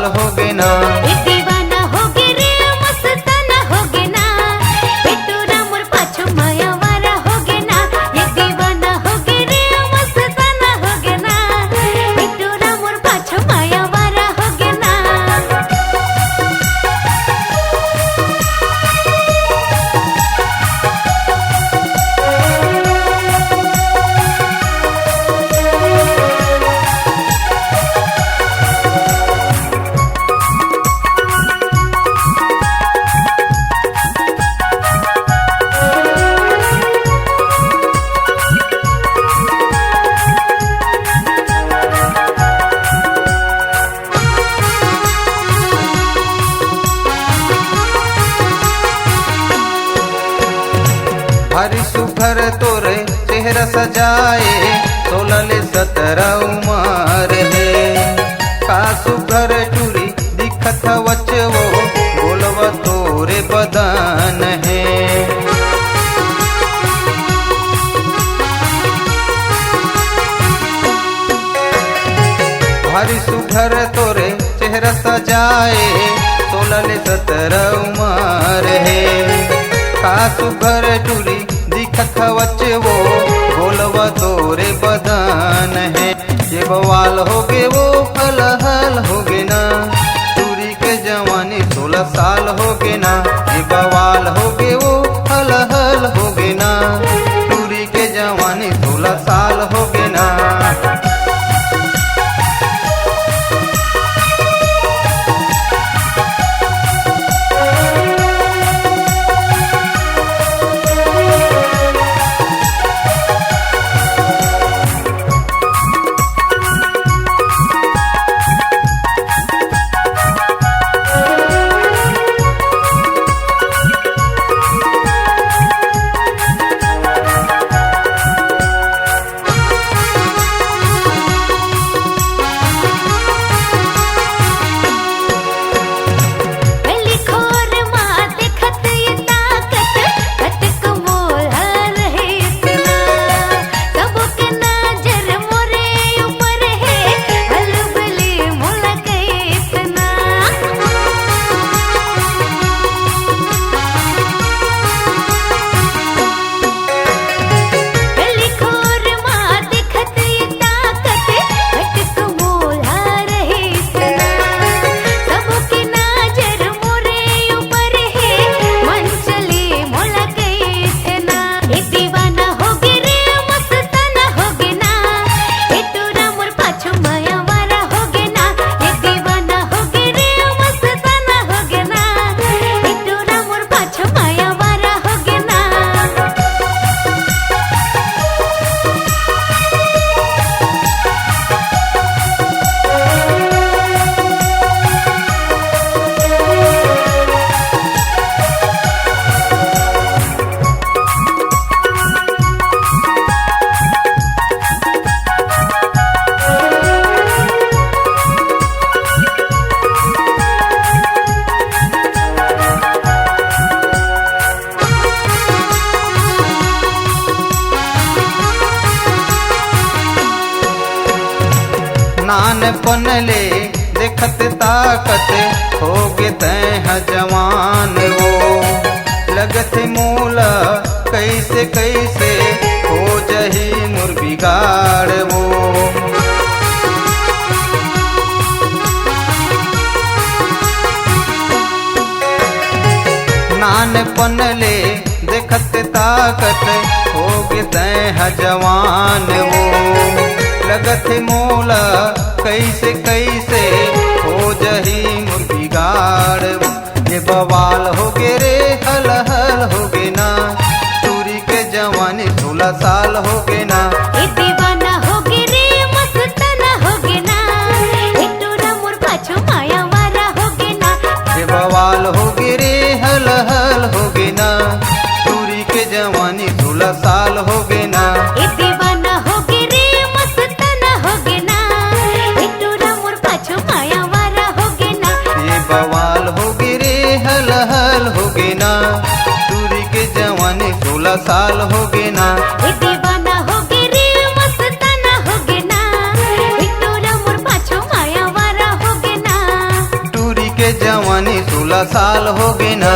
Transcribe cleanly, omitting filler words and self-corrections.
साल हो गे ना। ए दीवाना हो गे रे मस्ताना हो गे ना, ए तोरा मोर पाछो माया वारा हो गे ना। ए दीवाना हो गे रे मस्ताना हो गे ना, ए तोरा मोर पाछो माया वारा हो गे ना। हरि सुघर तोरे चेहरा सजाए, 16 से 17 उमर है। का सुघर टूरी दिखत वच वो, बोलव तोरे बदन है। हरि सुघर तोरे चेहरा सजाए, 16 से 17 उमर है। का सुघर टूरी दिखत वच वो, बोलव तोरे बदन है। ये बवाल हो गे वो हल हल हो गे ना, टूरी के जवानी 16 साल हो गे ना। ये बवाल हो गे वो हल हल हो गे ना, टूरी के जवानी 16 साल हो गे ना। नानपन ले देखत ताकत, हो गे तैं जवान वो। लगत मूला कैसे कैसे, हो जही मुर बिगाड़ वो। नानपन ले देखत ताकत, हो गे तैं जवान वो। लगत मोला कैसे कैसे, हो जही मुर बिगाड़ वो। ये बवाल हो गे रे हल हल हो गे ना, टूरी के जवानी 16 साल हो गे ना। ए दीवाना हो गे रे मस्ताना हो गे ना, ए तोरा मोर पाछो माया वारा हो गे ना। ये बवाल हो गे रे हल हल हो गे ना, टूरी के जवानी 16 साल हो गे ना। ए दीवाना हो गे रे मस्ताना हो गे ना, ए तोरा मोर पाछो माया वारा हो गे ना। ये बवाल हो गे रे हल हल हो गे ना, टूरी के जवानी 16 साल हो गे ना। ए दीवाना हो गे रे मस्ताना हो गे ना, ए तोरा मोर पाछो माया वारा हो गे ना। साल हो गे ना।